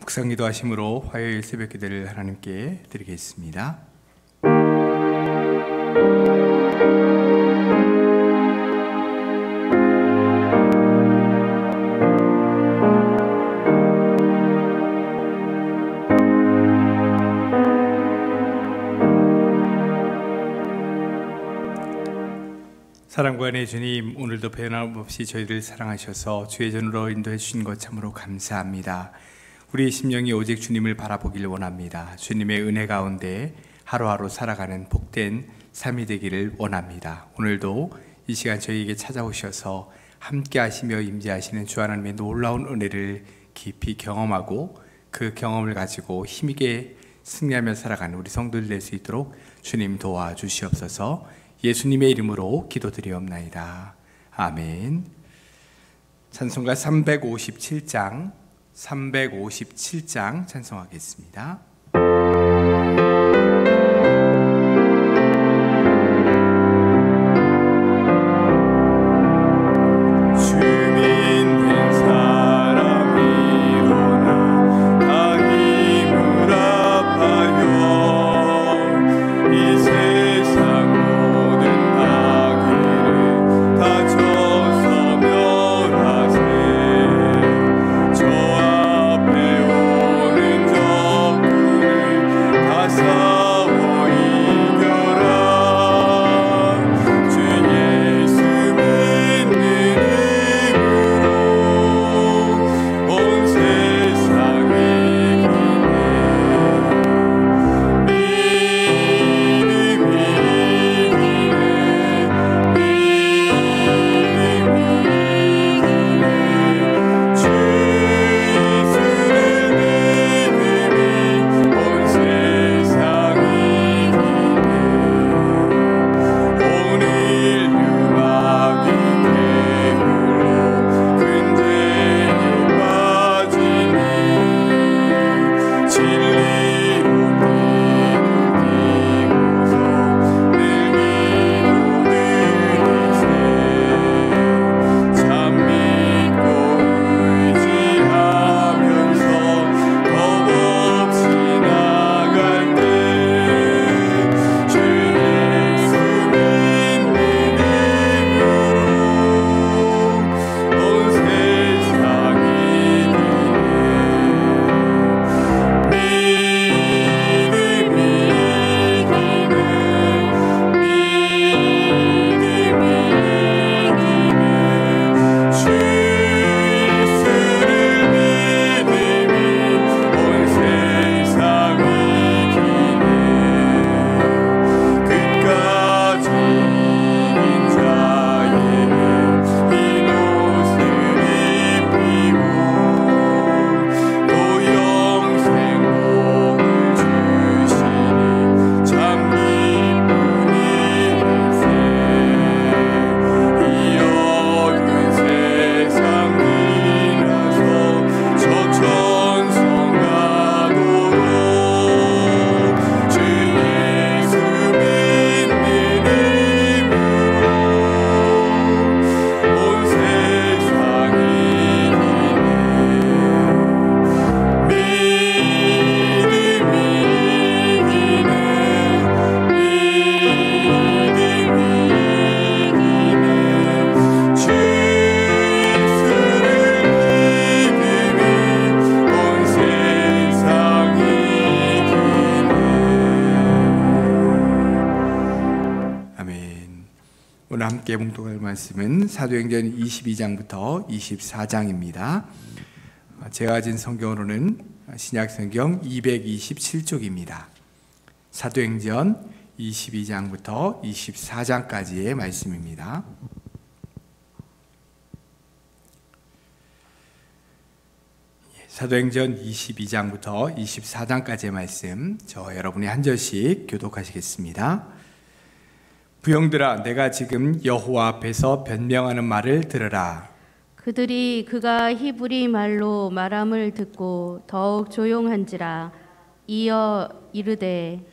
묵상기도 하심으로 화요일 새벽 기도를 하나님께 드리겠습니다. 사랑과 은혜의 주님, 오늘도 변함없이 저희를 사랑하셔서 주의 전으로 인도해 주신 것 참으로 감사합니다. 우리 심령이 오직 주님을 바라보길 원합니다. 주님의 은혜 가운데 하루하루 살아가는 복된 삶이 되기를 원합니다. 오늘도 이 시간 저희에게 찾아오셔서 함께 하시며 임재하시는 주 하나님의 놀라운 은혜를 깊이 경험하고 그 경험을 가지고 힘있게 승리하며 살아가는 우리 성도들 될 수 있도록 주님 도와주시옵소서. 예수님의 이름으로 기도드리옵나이다. 아멘. 찬송가 357장 찬송하겠습니다. 오늘 함께 봉독할 말씀은 사도행전 22장부터 24장입니다. 제가 가진 성경으로는 신약성경 227쪽입니다. 사도행전 22장부터 24장까지의 말씀입니다. 사도행전 22장부터 24장까지의 말씀, 여러분이 한 절씩 교독하시겠습니다. 부형들아, 내가 지금 여호와 앞에서 변명하는 말을 들으라. 그들이 그가 히브리 말로 말함을 듣고 더욱 조용한지라. 이어 이르되,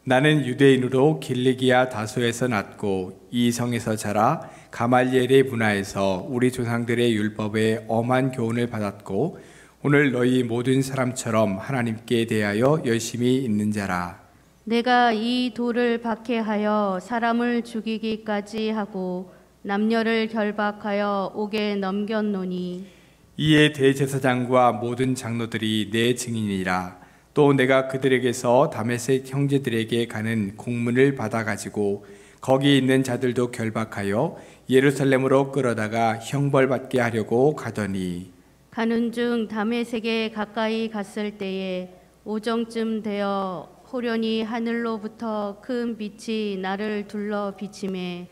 나는 유대인으로 길리기아 다소에서 났고 이 성에서 자라 가말리엘의 문화에서 우리 조상들의 율법에 엄한 교훈을 받았고 오늘 너희 모든 사람처럼 하나님께 대하여 열심히 있는 자라. 내가 이 돌을 박해하여 사람을 죽이기까지 하고 남녀를 결박하여 옥에 넘겼노니 이에 대제사장과 모든 장로들이 내 증인이라. 또 내가 그들에게서 다메섹 형제들에게 가는 공문을 받아가지고 거기 있는 자들도 결박하여 예루살렘으로 끌어다가 형벌받게 하려고 가더니 가는 중 다메섹에 가까이 갔을 때에 오정쯤 되어 호련히 하늘로부터 큰 빛이 나를 둘러 비치매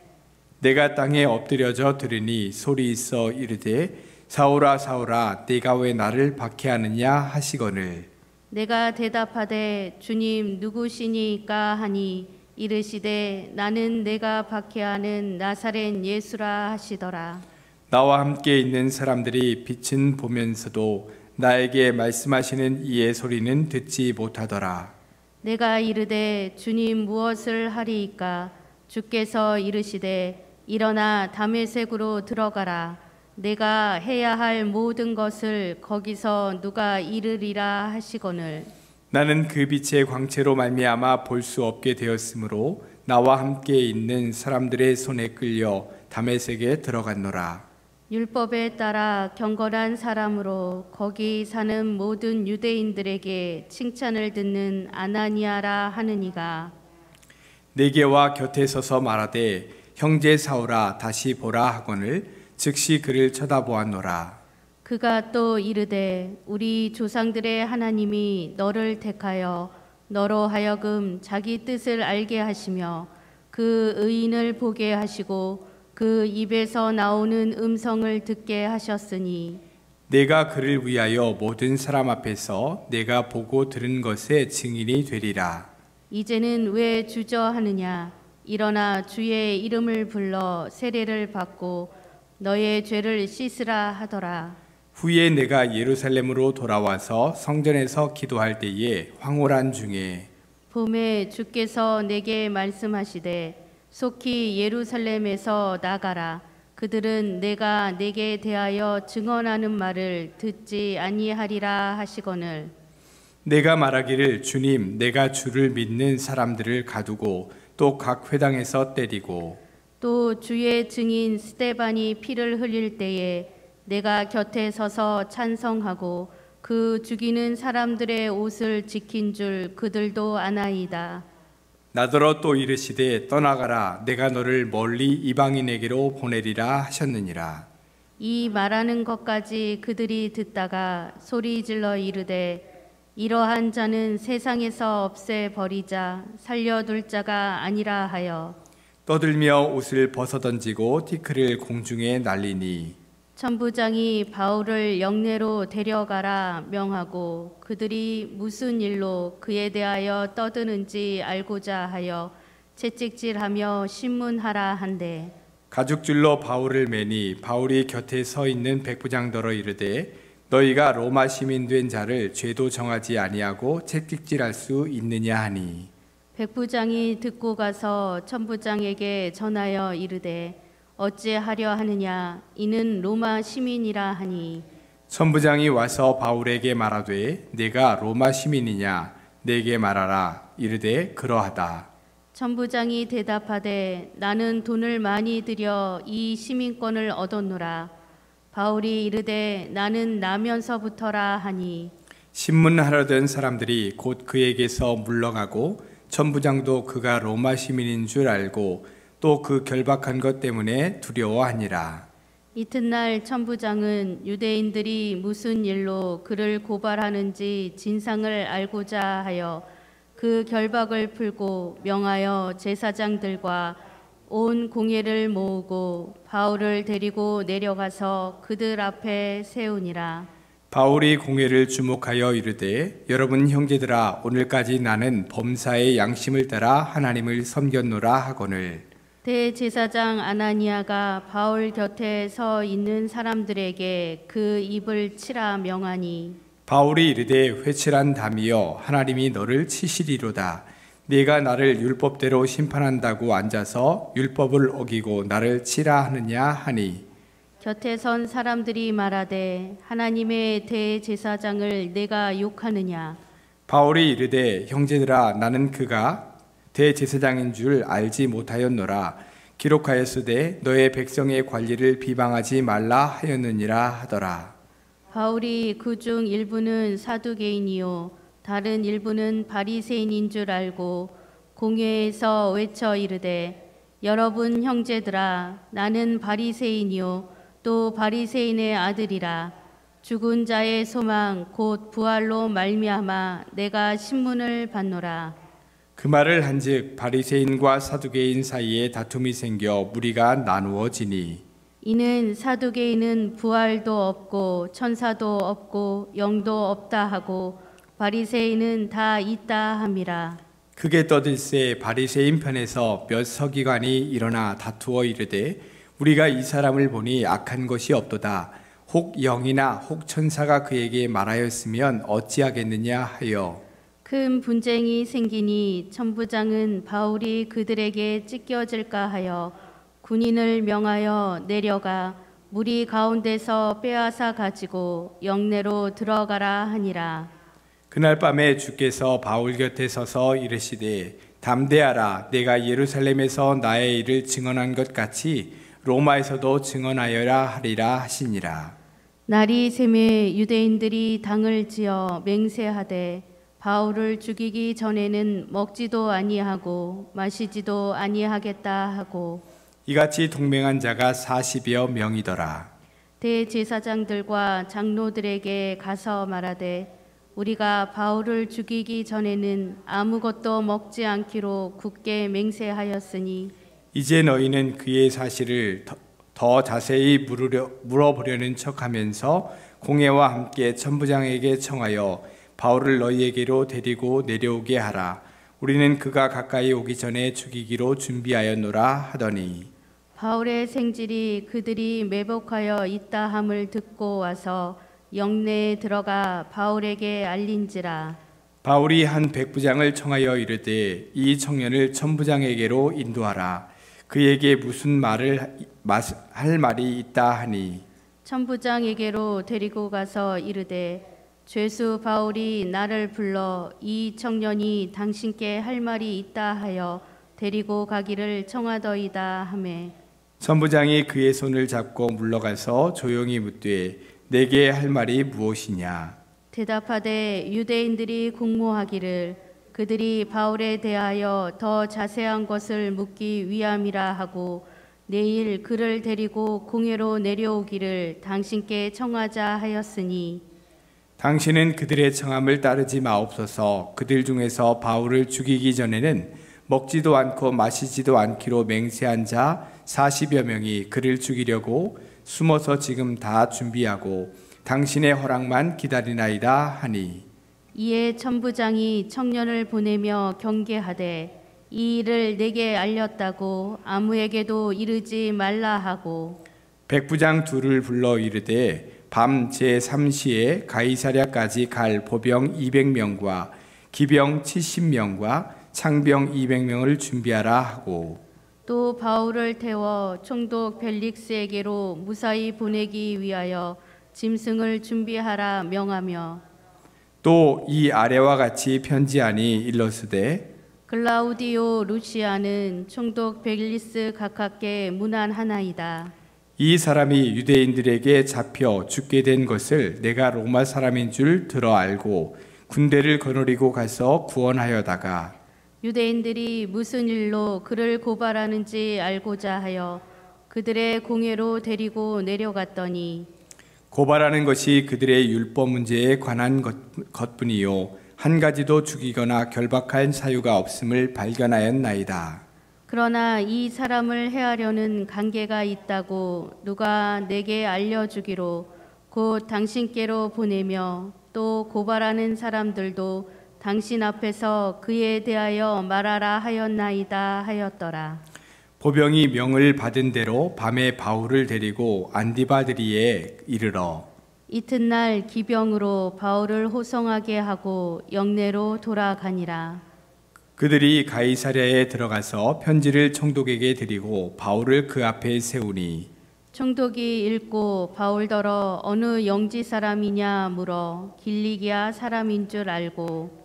내가 땅에 엎드려져 들으니 소리 있어 이르되 사울아 사울아 네가 왜 나를 박해하느냐 하시거늘 내가 대답하되 주님 누구시니까 하니 이르시되 나는 내가 박해하는 나사렛 예수라 하시더라. 나와 함께 있는 사람들이 빛은 보면서도 나에게 말씀하시는 이의 소리는 듣지 못하더라. 내가 이르되 주님 무엇을 하리이까 주께서 이르시되 일어나 다메섹으로 들어가라. 내가 해야 할 모든 것을 거기서 누가 이르리라 하시거늘 나는 그 빛의 광채로 말미암아 볼 수 없게 되었으므로 나와 함께 있는 사람들의 손에 끌려 다메섹에 들어갔노라. 율법에 따라 경건한 사람으로 거기 사는 모든 유대인들에게 칭찬을 듣는 아나니아라 하느니가 내게와 곁에 서서 말하되 형제 사울아 다시 보라 하거늘 즉시 그를 쳐다보았노라. 그가 또 이르되 우리 조상들의 하나님이 너를 택하여 너로 하여금 자기 뜻을 알게 하시며 그 의인을 보게 하시고 그 입에서 나오는 음성을 듣게 하셨으니 내가 그를 위하여 모든 사람 앞에서 내가 보고 들은 것의 증인이 되리라. 이제는 왜 주저하느냐 일어나 주의 이름을 불러 세례를 받고 너의 죄를 씻으라 하더라. 후에 내가 예루살렘으로 돌아와서 성전에서 기도할 때에 황홀한 중에 봄에 주께서 내게 말씀하시되 속히 예루살렘에서 나가라. 그들은 내가 내게 대하여 증언하는 말을 듣지 아니하리라 하시거늘 내가 말하기를 주님 내가 주를 믿는 사람들을 가두고 또 각 회당에서 때리고 또 주의 증인 스데반이 피를 흘릴 때에 내가 곁에 서서 찬성하고 그 죽이는 사람들의 옷을 지킨 줄 그들도 아나이다. 나더러 또 이르시되 떠나가라 내가 너를 멀리 이방인에게로 보내리라 하셨느니라. 이 말하는 것까지 그들이 듣다가 소리질러 이르되 이러한 자는 세상에서 없애버리자 살려둘 자가 아니라 하여 떠들며 옷을 벗어던지고 티크를 공중에 날리니 천부장이 바울을 영내로 데려가라 명하고 그들이 무슨 일로 그에 대하여 떠드는지 알고자 하여 채찍질하며 신문하라 한대 가죽줄로 바울을 매니 바울이 곁에 서 있는 백부장더러 이르되 너희가 로마 시민 된 자를 죄도 정하지 아니하고 채찍질할 수 있느냐 하니 백부장이 듣고 가서 천부장에게 전하여 이르되 어찌하려 하느냐 이는 로마 시민이라 하니 천부장이 와서 바울에게 말하되 내가 로마 시민이냐 내게 말하라 이르되 그러하다. 천부장이 대답하되 나는 돈을 많이 들여 이 시민권을 얻었노라. 바울이 이르되 나는 나면서부터라 하니 신문하려던 사람들이 곧 그에게서 물러가고 천부장도 그가 로마 시민인 줄 알고 또 그 결박한 것 때문에 두려워하니라. 이튿날 천부장은 유대인들이 무슨 일로 그를 고발하는지 진상을 알고자 하여 그 결박을 풀고 명하여 제사장들과 온 공회를 모으고 바울을 데리고 내려가서 그들 앞에 세우니라. 바울이 공회를 주목하여 이르되 여러분 형제들아 오늘까지 나는 범사의 양심을 따라 하나님을 섬겼노라 하거늘 대제사장 아나니아가 바울 곁에 서 있는 사람들에게 그 입을 치라 명하니 바울이 이르되 회칠한 담이여 하나님이 너를 치시리로다. 네가 나를 율법대로 심판한다고 앉아서 율법을 어기고 나를 치라 하느냐 하니 곁에 선 사람들이 말하되 하나님의 대제사장을 내가 욕하느냐. 바울이 이르되 형제들아 나는 그가 대제사장인 줄 알지 못하였노라. 기록하였으되 너의 백성의 관리를 비방하지 말라 하였느니라 하더라. 바울이 그 중 일부는 사두개인이요 다른 일부는 바리새인인 줄 알고 공회에서 외쳐 이르되 여러분 형제들아 나는 바리새인이요 또 바리새인의 아들이라. 죽은 자의 소망 곧 부활로 말미암아 내가 신문을 받노라. 그 말을 한즉 바리새인과 사두개인 사이에 다툼이 생겨 무리가 나누어지니 이는 사두개인은 부활도 없고 천사도 없고 영도 없다 하고 바리새인은 다 있다 함이라. 크게 떠들새 바리새인 편에서 몇 서기관이 일어나 다투어 이르되 우리가 이 사람을 보니 악한 것이 없도다. 혹 영이나 혹 천사가 그에게 말하였으면 어찌하겠느냐 하여 큰 분쟁이 생기니 천부장은 바울이 그들에게 찢겨질까 하여 군인을 명하여 내려가 무리 가운데서 빼앗아 가지고 영내로 들어가라 하니라. 그날 밤에 주께서 바울 곁에 서서 이르시되 담대하라. 내가 예루살렘에서 나의 일을 증언한 것 같이 로마에서도 증언하여라 하리라 하시니라. 날이 새매 유대인들이 당을 지어 맹세하되 바울을 죽이기 전에는 먹지도 아니하고 마시지도 아니하겠다 하고 이같이 동맹한 자가 40여 명이더라. 대제사장들과 장로들에게 가서 말하되 우리가 바울을 죽이기 전에는 아무것도 먹지 않기로 굳게 맹세하였으니 이제 너희는 그의 사실을 더 자세히 물어보려는 척하면서 공회와 함께 천부장에게 청하여 바울을 너희에게로 데리고 내려오게 하라. 우리는 그가 가까이 오기 전에 죽이기로 준비하였노라 하더니 바울의 생질이 그들이 매복하여 있다 함을 듣고 와서 영내에 들어가 바울에게 알린지라. 바울이 한 백부장을 청하여 이르되 이 청년을 천부장에게로 인도하라. 그에게 무슨 말을 할 말이 있다 하니 천부장에게로 데리고 가서 이르되 죄수 바울이 나를 불러 이 청년이 당신께 할 말이 있다 하여 데리고 가기를 청하더이다 하매 천부장이 그의 손을 잡고 물러가서 조용히 묻되 내게 할 말이 무엇이냐. 대답하되 유대인들이 공모하기를 그들이 바울에 대하여 더 자세한 것을 묻기 위함이라 하고 내일 그를 데리고 공회로 내려오기를 당신께 청하자 하였으니 당신은 그들의 청함을 따르지 마옵소서. 그들 중에서 바울을 죽이기 전에는 먹지도 않고 마시지도 않기로 맹세한 자 40여 명이 그를 죽이려고 숨어서 지금 다 준비하고 당신의 허락만 기다리나이다 하니 이에 천부장이 청년을 보내며 경계하되 이 일을 내게 알렸다고 아무에게도 이르지 말라 하고 백부장 둘을 불러 이르되 밤 제3시에 가이사랴까지 갈 보병 200명과 기병 70명과 창병 200명을 준비하라 하고 또 바울을 태워 총독 벨릭스에게로 무사히 보내기 위하여 짐승을 준비하라 명하며 또 이 아래와 같이 편지하니 일러스되 글라우디오 루시아는 총독 벨리스 각하께 문안하나이다. 이 사람이 유대인들에게 잡혀 죽게 된 것을 내가 로마 사람인 줄 들어 알고 군대를 거느리고 가서 구원하여다가 유대인들이 무슨 일로 그를 고발하는지 알고자 하여 그들의 공회로 데리고 내려갔더니 고발하는 것이 그들의 율법 문제에 관한 것뿐이요 한 가지도 죽이거나 결박할 사유가 없음을 발견하였나이다. 그러나 이 사람을 해하려는 관계가 있다고 누가 내게 알려주기로 곧 당신께로 보내며 또 고발하는 사람들도 당신 앞에서 그에 대하여 말하라 하였나이다 하였더라. 보병이 명을 받은 대로 밤에 바울을 데리고 안디바드리에 이르러 이튿날 기병으로 바울을 호송하게 하고 영내로 돌아가니라. 그들이 가이사랴에 들어가서 편지를 총독에게 드리고 바울을 그 앞에 세우니 총독이 읽고 바울더러 어느 영지 사람이냐 물어 길리기아 사람인 줄 알고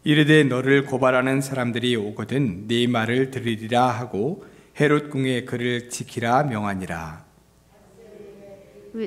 이르되 너를 고발하는 사람들이 오거든 네 말을 들으리라 하고 헤롯 궁에 그를 지키라 명하니라.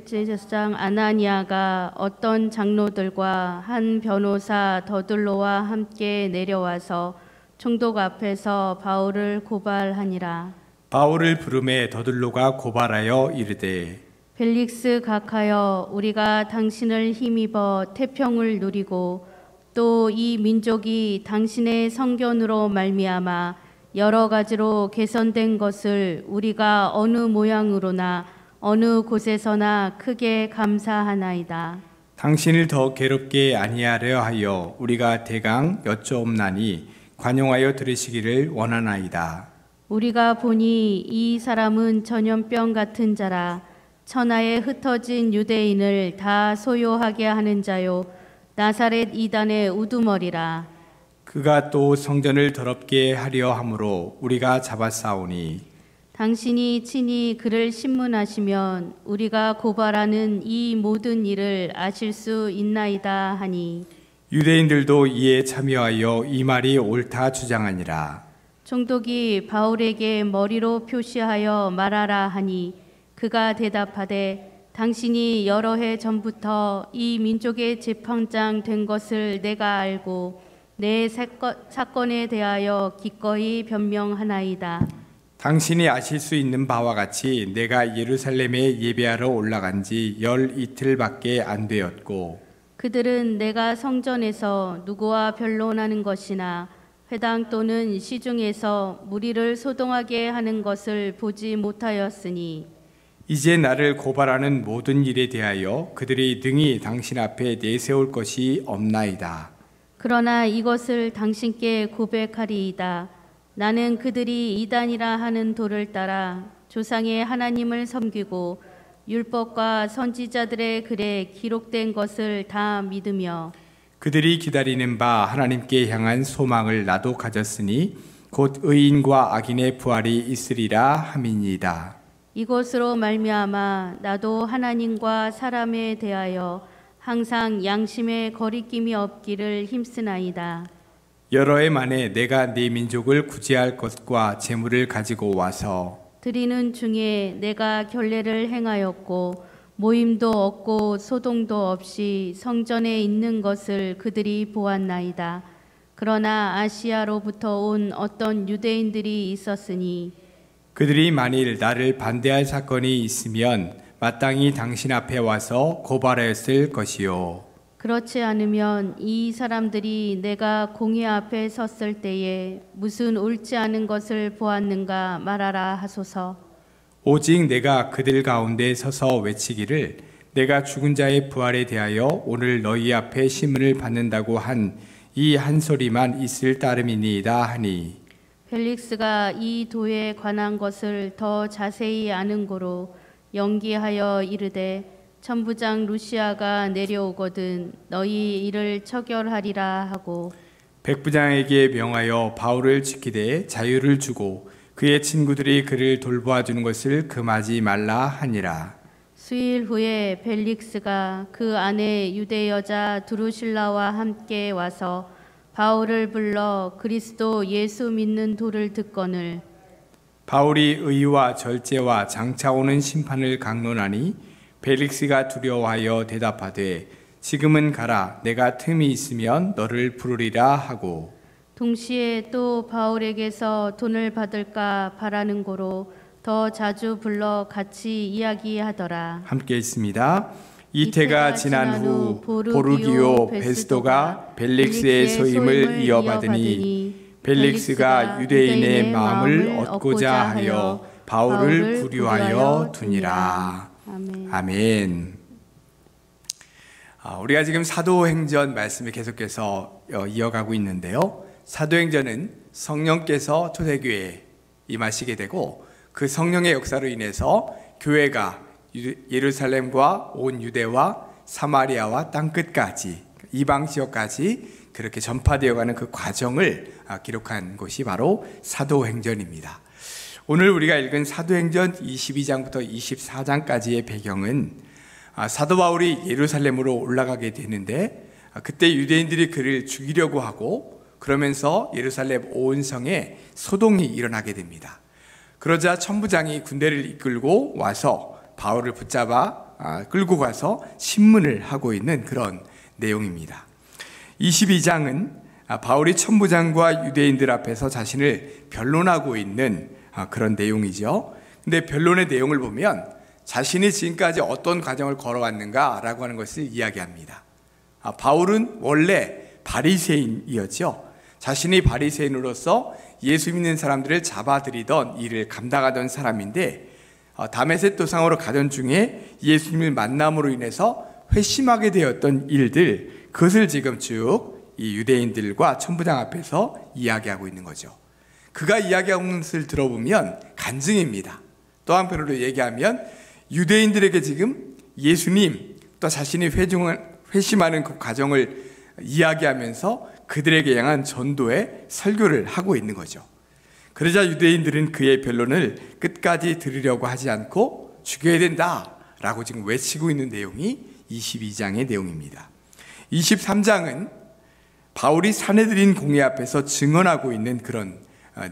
제사장 아나니아가 어떤 장로들과 한 변호사 더둘로와 함께 내려와서 총독 앞에서 바울을 고발하니라. 바울을 부름에 더둘로가 고발하여 이르되 벨릭스 각하여 우리가 당신을 힘입어 태평을 누리고 또 이 민족이 당신의 성견으로 말미암아 여러 가지로 개선된 것을 우리가 어느 모양으로나 어느 곳에서나 크게 감사하나이다. 당신을 더 괴롭게 아니하려 하여 우리가 대강 여쭈옵나니 관용하여 들으시기를 원하나이다. 우리가 보니 이 사람은 전염병 같은 자라 천하에 흩어진 유대인을 다 소요하게 하는 자요 나사렛 이단의 우두머리라. 그가 또 성전을 더럽게 하려 함으로 우리가 잡아싸우니 당신이 친히 그를 신문하시면 우리가 고발하는 이 모든 일을 아실 수 있나이다 하니 유대인들도 이에 참여하여 이 말이 옳다 주장하니라. 총독이 바울에게 머리로 표시하여 말하라 하니 그가 대답하되 당신이 여러 해 전부터 이 민족의 재판장 된 것을 내가 알고 내 사건에 대하여 기꺼이 변명하나이다. 당신이 아실 수 있는 바와 같이 내가 예루살렘에 예배하러 올라간 지 12일밖에 안 되었고 그들은 내가 성전에서 누구와 변론하는 것이나 회당 또는 시중에서 무리를 소동하게 하는 것을 보지 못하였으니 이제 나를 고발하는 모든 일에 대하여 그들이 능히 당신 앞에 내세울 것이 없나이다. 그러나 이것을 당신께 고백하리이다. 나는 그들이 이단이라 하는 도를 따라 조상의 하나님을 섬기고 율법과 선지자들의 글에 기록된 것을 다 믿으며 그들이 기다리는 바 하나님께 향한 소망을 나도 가졌으니 곧 의인과 악인의 부활이 있으리라 함이니이다. 이것으로 말미암아 나도 하나님과 사람에 대하여 항상 양심의 거리낌이 없기를 힘쓰나이다. 여러 해 만에 내가 네 민족을 구제할 것과 재물을 가지고 와서 드리는 중에 내가 결례를 행하였고 모임도 없고 소동도 없이 성전에 있는 것을 그들이 보았나이다. 그러나 아시아로부터 온 어떤 유대인들이 있었으니 그들이 만일 나를 반대할 사건이 있으면 마땅히 당신 앞에 와서 고발했을 것이요. 그렇지 않으면 이 사람들이 내가 공회 앞에 섰을 때에 무슨 옳지 않은 것을 보았는가 말하라 하소서. 오직 내가 그들 가운데 서서 외치기를 내가 죽은 자의 부활에 대하여 오늘 너희 앞에 심문을 받는다고 한 이 한 소리만 있을 따름이니이다 하니 펠릭스가 이 도에 관한 것을 더 자세히 아는 고로 연기하여 이르되 천부장 루시아가 내려오거든 너희 이를 처결하리라 하고 백부장에게 명하여 바울을 지키되 자유를 주고 그의 친구들이 그를 돌보아 주는 것을 금하지 말라 하니라. 수일 후에 벨릭스가 그 아내 유대 여자 두루실라와 함께 와서 바울을 불러 그리스도 예수 믿는 도를 듣거늘 바울이 의와 절제와 장차 오는 심판을 강론하니 벨릭스가 두려워하여 대답하되 지금은 가라 내가 틈이 있으면 너를 부르리라 하고 동시에 또 바울에게서 돈을 받을까 바라는 고로 더 자주 불러 같이 이야기하더라. 함께 있습니다. 이태가 지난 후 보르기오 베스도가 벨릭스의 소임을 이어받으니 벨릭스가 유대인의 마음을 얻고자 하여 바울을 구류하여 두니라. 아멘. 우리가 지금 사도행전 말씀을 계속해서 이어가고 있는데요. 사도행전은 성령께서 초대교회에 임하시게 되고 그 성령의 역사로 인해서 교회가 예루살렘과 온 유대와 사마리아와 땅끝까지 이방 지역까지 그렇게 전파되어가는 그 과정을 기록한 곳이 바로 사도행전입니다. 오늘 우리가 읽은 사도행전 22장부터 24장까지의 배경은 사도 바울이 예루살렘으로 올라가게 되는데 그때 유대인들이 그를 죽이려고 하고 그러면서 예루살렘 온 성에 소동이 일어나게 됩니다. 그러자 천부장이 군대를 이끌고 와서 바울을 붙잡아 끌고 가서 신문을 하고 있는 그런 내용입니다. 22장은 바울이 천부장과 유대인들 앞에서 자신을 변론하고 있는 그런 내용이죠. 근데 변론의 내용을 보면 자신이 지금까지 어떤 과정을 걸어왔는가라고 하는 것을 이야기합니다. 바울은 원래 바리새인이었죠. 자신이 바리새인으로서 예수 믿는 사람들을 잡아들이던 일을 감당하던 사람인데 다메섹 도상으로 가던 중에 예수님을 만남으로 인해서 회심하게 되었던 일들, 그것을 지금 쭉 이 유대인들과 천부장 앞에서 이야기하고 있는 거죠. 그가 이야기하는 것을 들어보면 간증입니다. 또 한편으로 얘기하면 유대인들에게 지금 예수님 또 자신이 회심하는 그 과정을 이야기하면서 그들에게 향한 전도의 설교를 하고 있는 거죠. 그러자 유대인들은 그의 변론을 끝까지 들으려고 하지 않고 죽여야 된다라고 지금 외치고 있는 내용이 22장의 내용입니다. 23장은 바울이 사내들인 공회 앞에서 증언하고 있는 그런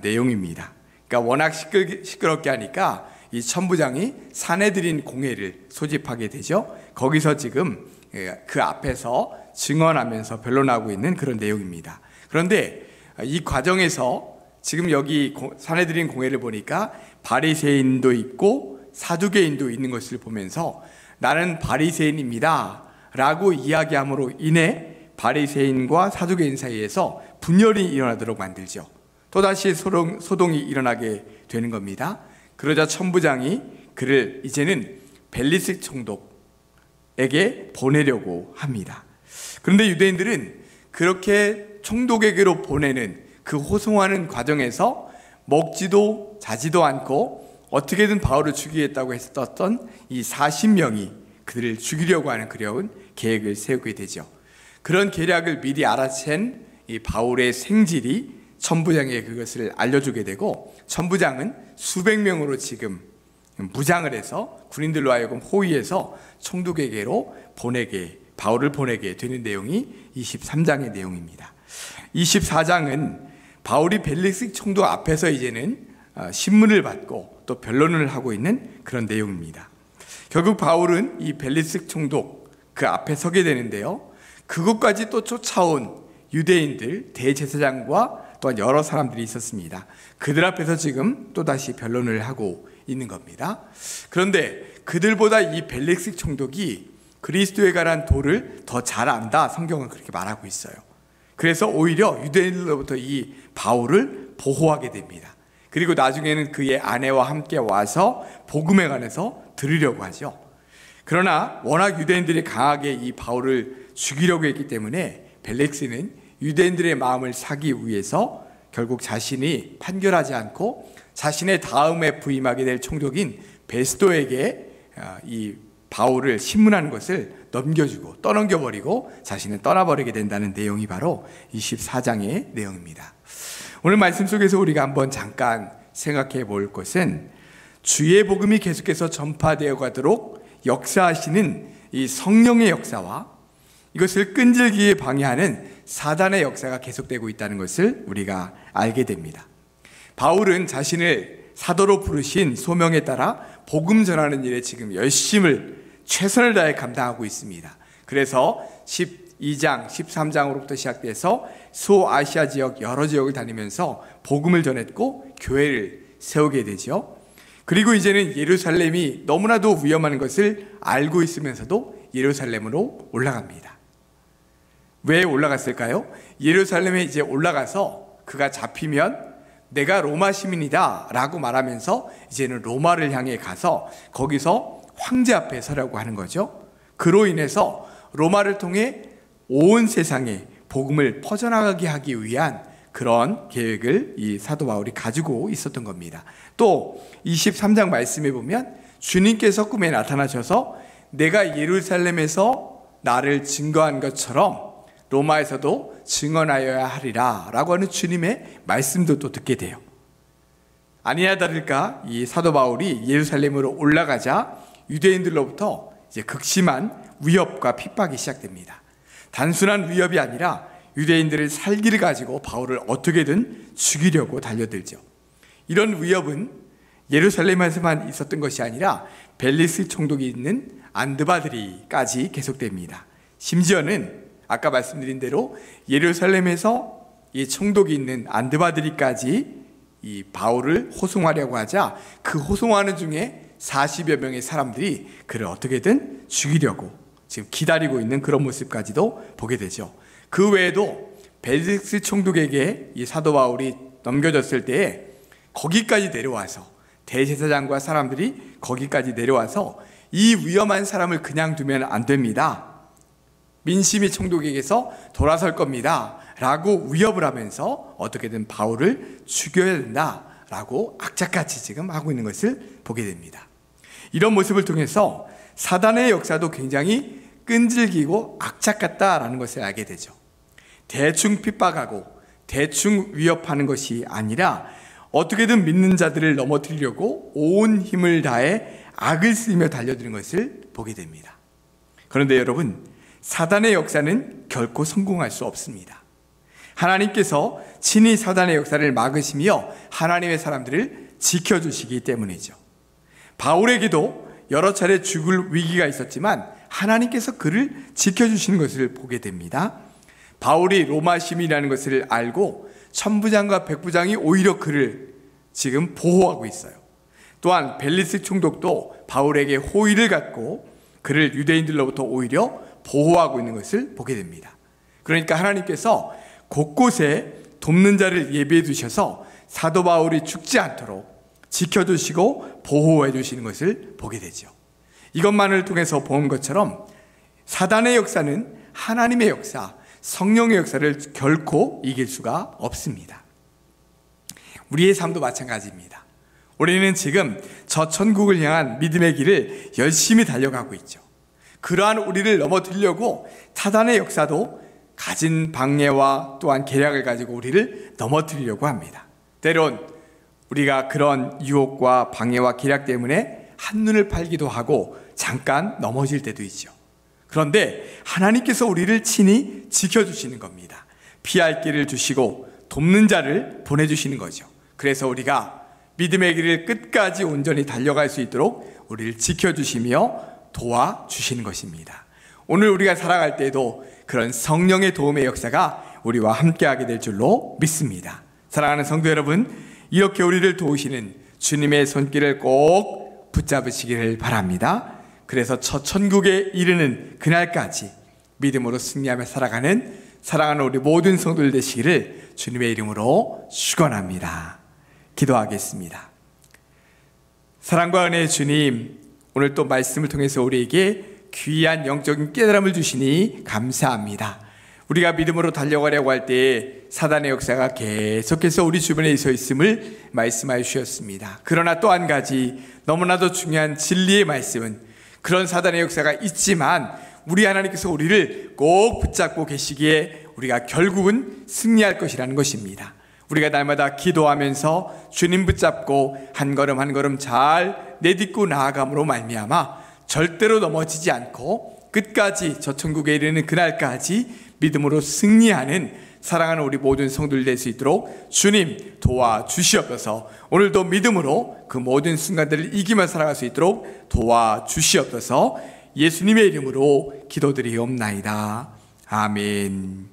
내용입니다. 그러니까 워낙 시끄럽게 하니까 이 천부장이 사내들인 공회를 소집하게 되죠. 거기서 지금 그 앞에서 증언하면서 변론하고 있는 그런 내용입니다. 그런데 이 과정에서 지금 여기 사내들인 공회를 보니까 바리새인도 있고 사두개인도 있는 것을 보면서 나는 바리새인입니다 라고 이야기함으로 인해 바리새인과 사두개인 사이에서 분열이 일어나도록 만들죠. 또다시 소동이 일어나게 되는 겁니다. 그러자 천부장이 그를 이제는 벨리색 총독에게 보내려고 합니다. 그런데 유대인들은 그렇게 총독에게로 보내는 그 호송하는 과정에서 먹지도 자지도 않고 어떻게든 바울을 죽이겠다고 했었던 이 40명이 그들을 죽이려고 하는 그런 계획을 세우게 되죠. 그런 계략을 미리 알아챈 이 바울의 생질이 천부장에게 그것을 알려주게 되고 천부장은 수백 명으로 지금 무장을 해서 군인들로 하여금 호위해서 총독에게로 바울을 보내게 되는 내용이 23장의 내용입니다. 24장은 바울이 벨리스 총독 앞에서 이제는 신문을 받고 또 변론을 하고 있는 그런 내용입니다. 결국 바울은 이 벨리스 총독 그 앞에 서게 되는데요. 그것까지 또 쫓아온 유대인들 대제사장과 또한 여러 사람들이 있었습니다. 그들 앞에서 지금 또다시 변론을 하고 있는 겁니다. 그런데 그들보다 이 벨릭스 총독이 그리스도에 관한 도를 더 잘 안다, 성경은 그렇게 말하고 있어요. 그래서 오히려 유대인들로부터 이 바울을 보호하게 됩니다. 그리고 나중에는 그의 아내와 함께 와서 복음에 관해서 들으려고 하죠. 그러나 워낙 유대인들이 강하게 이 바울을 죽이려고 했기 때문에 벨릭스는 유대인들의 마음을 사기 위해서 결국 자신이 판결하지 않고 자신의 다음에 부임하게 될 총독인 베스도에게 이 바울을 신문하는 것을 넘겨주고 떠넘겨버리고 자신은 떠나버리게 된다는 내용이 바로 24장의 내용입니다. 오늘 말씀 속에서 우리가 한번 잠깐 생각해 볼 것은 주의 복음이 계속해서 전파되어 가도록 역사하시는 이 성령의 역사와 이것을 끈질기게 방해하는 사단의 역사가 계속되고 있다는 것을 우리가 알게 됩니다. 바울은 자신을 사도로 부르신 소명에 따라 복음 전하는 일에 지금 최선을 다해 감당하고 있습니다. 그래서 12장, 13장으로부터 시작돼서 소아시아 지역 여러 지역을 다니면서 복음을 전했고 교회를 세우게 되죠. 그리고 이제는 예루살렘이 너무나도 위험한 것을 알고 있으면서도 예루살렘으로 올라갑니다. 왜 올라갔을까요? 예루살렘에 이제 올라가서 그가 잡히면 내가 로마 시민이다 라고 말하면서 이제는 로마를 향해 가서 거기서 황제 앞에 서려고 하는 거죠. 그로 인해서 로마를 통해 온 세상에 복음을 퍼져나가게 하기 위한 그런 계획을 이 사도 바울이 가지고 있었던 겁니다. 또 23장 말씀에 보면 주님께서 꿈에 나타나셔서 내가 예루살렘에서 나를 증거한 것처럼 로마에서도 증언하여야 하리라 라고 하는 주님의 말씀도 또 듣게 돼요. 아니나 다를까 이 사도 바울이 예루살렘으로 올라가자 유대인들로부터 이제 극심한 위협과 핍박이 시작됩니다. 단순한 위협이 아니라 유대인들의 살기를 가지고 바울을 어떻게든 죽이려고 달려들죠. 이런 위협은 예루살렘에서만 있었던 것이 아니라 벨리스 총독이 있는 안드바드리까지 계속됩니다. 심지어는 아까 말씀드린 대로 예루살렘에서 이 총독이 있는 안드바드리까지 이 바울을 호송하려고 하자 그 호송하는 중에 40여 명의 사람들이 그를 어떻게든 죽이려고 지금 기다리고 있는 그런 모습까지도 보게 되죠. 그 외에도 벨리스 총독에게 이 사도 바울이 넘겨졌을 때에 거기까지 내려와서 대제사장과 사람들이 거기까지 내려와서 이 위험한 사람을 그냥 두면 안 됩니다. 민심이 총독에게서 돌아설 겁니다 라고 위협을 하면서 어떻게든 바울을 죽여야 된다 라고 악착같이 지금 하고 있는 것을 보게 됩니다. 이런 모습을 통해서 사단의 역사도 굉장히 끈질기고 악착같다라는 것을 알게 되죠. 대충 핍박하고 대충 위협하는 것이 아니라 어떻게든 믿는 자들을 넘어뜨리려고 온 힘을 다해 악을 쓰며 달려드는 것을 보게 됩니다. 그런데 여러분, 사단의 역사는 결코 성공할 수 없습니다. 하나님께서 친히 사단의 역사를 막으시며 하나님의 사람들을 지켜주시기 때문이죠. 바울에게도 여러 차례 죽을 위기가 있었지만 하나님께서 그를 지켜주시는 것을 보게 됩니다. 바울이 로마 시민이라는 것을 알고 천부장과 백부장이 오히려 그를 지금 보호하고 있어요. 또한 벨리스 총독도 바울에게 호의를 갖고 그를 유대인들로부터 오히려 보호하고 있는 것을 보게 됩니다. 그러니까 하나님께서 곳곳에 돕는 자를 예비해 두셔서 사도 바울이 죽지 않도록 지켜주시고 보호해 주시는 것을 보게 되죠. 이것만을 통해서 본 것처럼 사단의 역사는 하나님의 역사, 성령의 역사를 결코 이길 수가 없습니다. 우리의 삶도 마찬가지입니다. 우리는 지금 저 천국을 향한 믿음의 길을 열심히 달려가고 있죠. 그러한 우리를 넘어뜨리려고 사단의 역사도 가진 방해와 또한 계략을 가지고 우리를 넘어뜨리려고 합니다. 때론 우리가 그런 유혹과 방해와 계략 때문에 한눈을 팔기도 하고 잠깐 넘어질 때도 있죠. 그런데 하나님께서 우리를 친히 지켜주시는 겁니다. 피할 길을 주시고 돕는 자를 보내주시는 거죠. 그래서 우리가 믿음의 길을 끝까지 온전히 달려갈 수 있도록 우리를 지켜주시며 도와주시는 것입니다. 오늘 우리가 살아갈 때에도 그런 성령의 도움의 역사가 우리와 함께하게 될 줄로 믿습니다. 사랑하는 성도 여러분, 이렇게 우리를 도우시는 주님의 손길을 꼭 붙잡으시기를 바랍니다. 그래서 첫 천국에 이르는 그날까지 믿음으로 승리하며 살아가는 사랑하는 우리 모든 성도들 되시기를 주님의 이름으로 축원합니다. 기도하겠습니다. 사랑과 은혜의 주님, 오늘 또 말씀을 통해서 우리에게 귀한 영적인 깨달음을 주시니 감사합니다. 우리가 믿음으로 달려가려고 할 때 사단의 역사가 계속해서 우리 주변에 서 있음을 말씀하여 주셨습니다. 그러나 또 한 가지 너무나도 중요한 진리의 말씀은 그런 사단의 역사가 있지만 우리 하나님께서 우리를 꼭 붙잡고 계시기에 우리가 결국은 승리할 것이라는 것입니다. 우리가 날마다 기도하면서 주님 붙잡고 한 걸음 한 걸음 잘 내딛고 나아감으로 말미암아 절대로 넘어지지 않고 끝까지 저 천국에 이르는 그날까지 믿음으로 승리하는 사랑하는 우리 모든 성도들 될 수 있도록 주님 도와주시옵소서. 오늘도 믿음으로 그 모든 순간들을 이기며 살아갈 수 있도록 도와주시옵소서. 예수님의 이름으로 기도드리옵나이다. 아멘.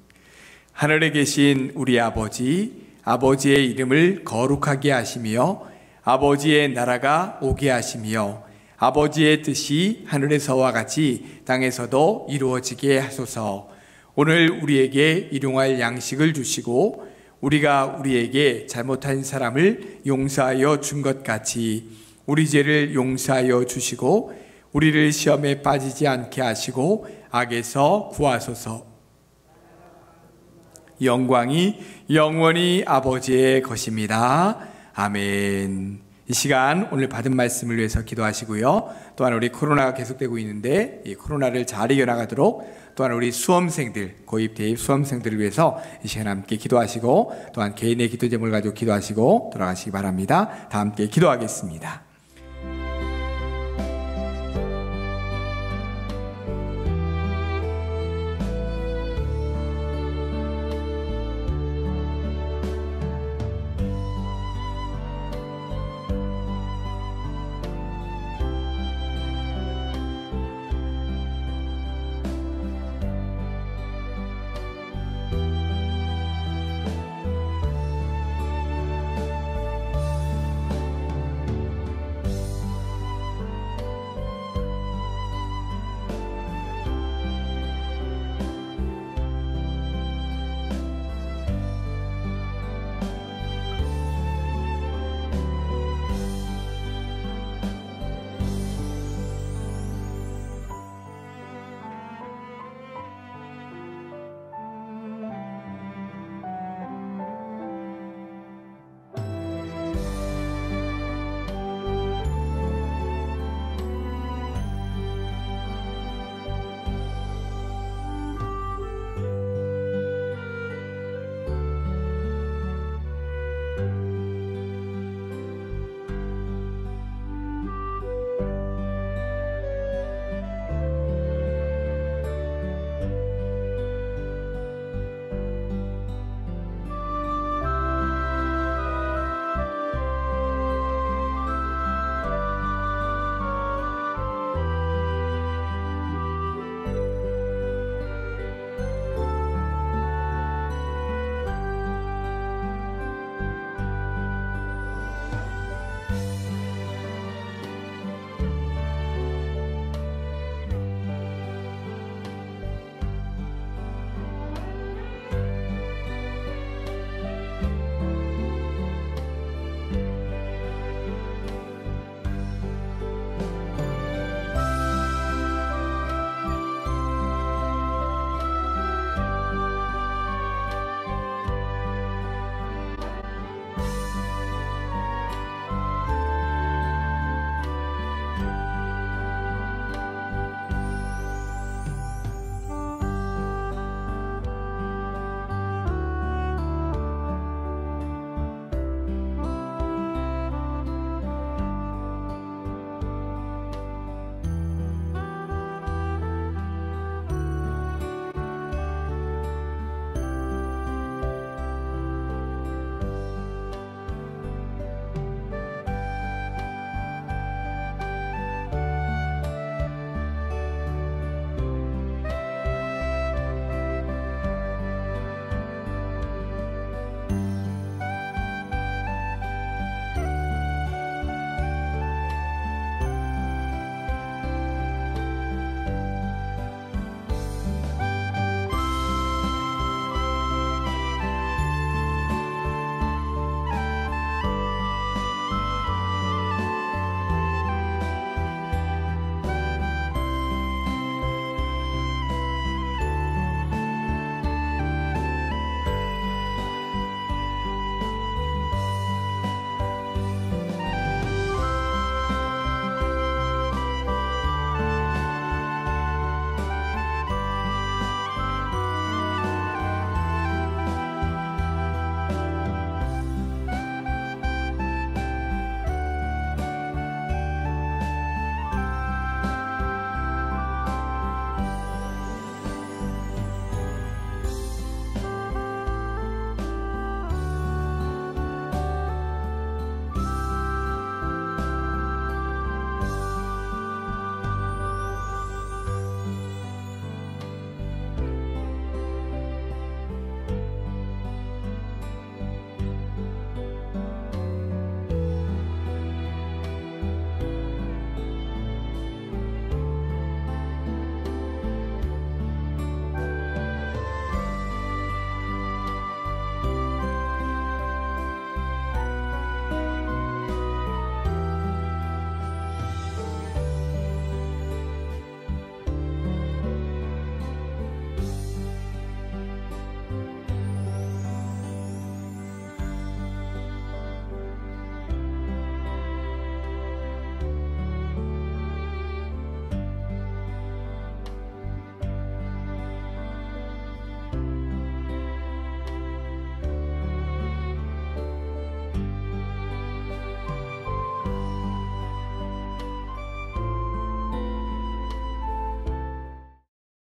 하늘에 계신 우리 아버지, 아버지의 이름을 거룩하게 하시며 아버지의 나라가 오게 하시며 아버지의 뜻이 하늘에서와 같이 땅에서도 이루어지게 하소서. 오늘 우리에게 일용할 양식을 주시고 우리가 우리에게 잘못한 사람을 용서하여 준 것 같이 우리 죄를 용서하여 주시고 우리를 시험에 빠지지 않게 하시고 악에서 구하소서. 영광이 영원히 아버지의 것입니다. 아멘. 이 시간 오늘 받은 말씀을 위해서 기도하시고요. 또한 우리 코로나가 계속되고 있는데 이 코로나를 잘 이겨나가도록 또한 우리 수험생들, 고입 대입 수험생들을 위해서 이 시간 함께 기도하시고 또한 개인의 기도 제목을 가지고 기도하시고 돌아가시기 바랍니다. 다 함께 기도하겠습니다.